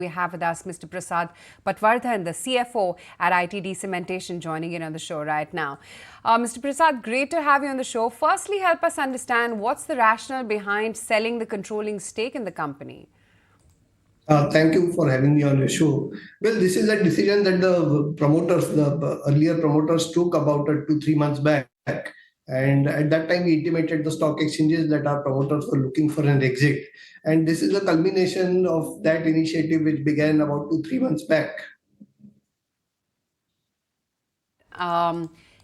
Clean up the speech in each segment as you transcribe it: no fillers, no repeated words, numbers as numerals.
We have with us Mr. Prasad Patwardhan, the CFO at ITD Cementation, joining in on the show right now. Mr. Prasad, great to have you on the show. Firstly, help us understand what's the rationale behind selling the controlling stake in the company. Thank you for having me on your show. Well, this is a decision that the earlier promoters took about 2-3 months back. And at that time, we intimated the stock exchanges that our promoters were looking for an exit. And this is a culmination of that initiative, which began about 2-3 months back.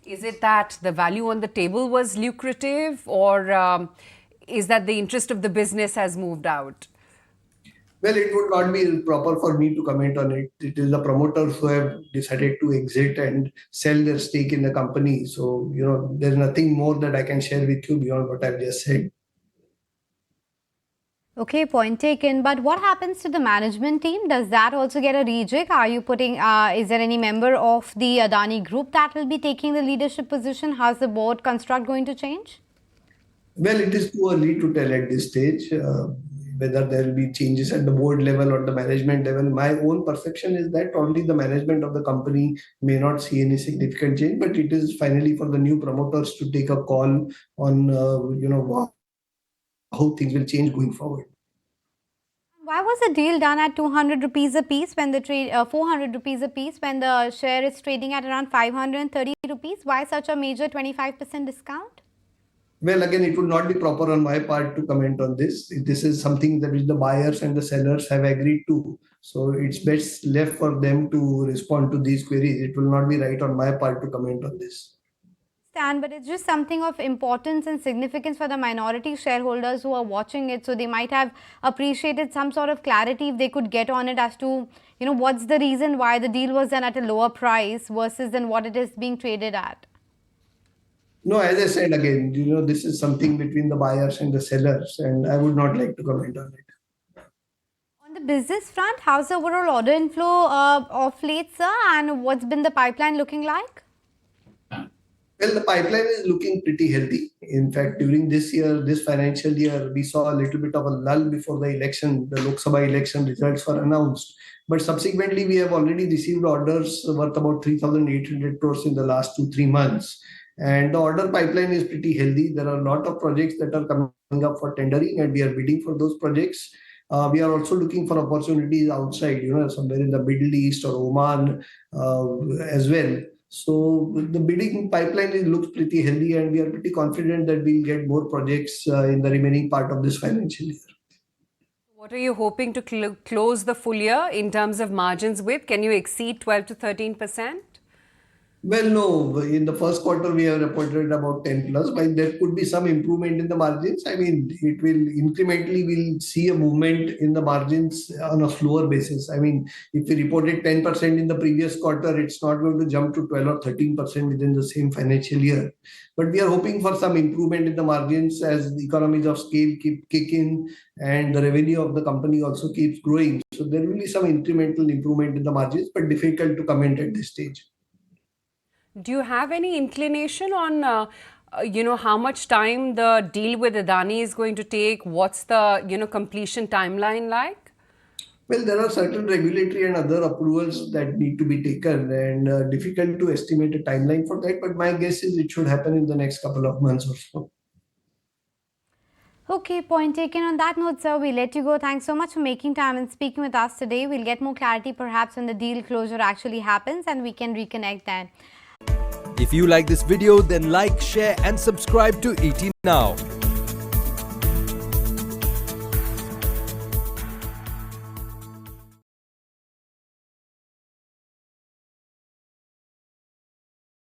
Is it that the value on the table was lucrative, or is that the interest of the business has moved out? Well, it would not be proper for me to comment on it. It is the promoters who have decided to exit and sell their stake in the company. So, there's nothing more that I can share with you beyond what I've just said. Okay, point taken. But what happens to the management team? Does that also get a rejig? Are you putting, is there any member of the Adani group that will be taking the leadership position? How's the board construct going to change? Well, it is too early to tell at this stage whether there will be changes at the board level or the management level. My own perception is that only the management of the company may not see any significant change, but it is finally for the new promoters to take a call on, how things will change going forward. Why was the deal done at 200 rupees a piece when the 400 rupees a piece when the share is trading at around 530 rupees? Why such a major 25% discount? Well, again, it would not be proper on my part to comment on this. This is something that which the buyers and the sellers have agreed to. So it's best left for them to respond to these queries. It will not be right on my part to comment on this. But it's just something of importance and significance for the minority shareholders who are watching it. So they might have appreciated some sort of clarity if they could get on it as to, what's the reason why the deal was done at a lower price versus than what it is being traded at. No, as I said again, this is something between the buyers and the sellers, and I would not like to comment on it. On the business front, how's the overall order inflow of late, sir, and what's been the pipeline looking like? Well, the pipeline is looking pretty healthy. In fact, during this financial year, we saw a little bit of a lull before the election. The Lok Sabha election results were announced. But subsequently, we have already received orders worth about 3,800 crores in the last 2-3 months. And the order pipeline is pretty healthy. There are a lot of projects that are coming up for tendering, and we are bidding for those projects. We are also looking for opportunities outside, somewhere in the Middle East or Oman as well. So the bidding pipeline looks pretty healthy, and we are pretty confident that we'll get more projects in the remaining part of this financial year. What are you hoping to close the full year in terms of margins with? Can you exceed 12 to 13%? Well, no. In the first quarter, we have reported about 10 plus, but there could be some improvement in the margins. I mean, it will incrementally, we'll see a movement in the margins on a slower basis. I mean, if we reported 10% in the previous quarter, it's not going to jump to 12 or 13% within the same financial year. But we are hoping for some improvement in the margins as the economies of scale keep kicking and the revenue of the company also keeps growing. So there will be some incremental improvement in the margins, but difficult to comment at this stage. Do you have any inclination on, how much time the deal with Adani is going to take? What's the, completion timeline like? Well, there are certain regulatory and other approvals that need to be taken, and difficult to estimate a timeline for that. But my guess is it should happen in the next couple of months or so. Okay, point taken. On that note, sir, we'll let you go. Thanks so much for making time and speaking with us today. We'll get more clarity perhaps when the deal closure actually happens, and we can reconnect then. If you like this video, then like, share and subscribe to ET Now.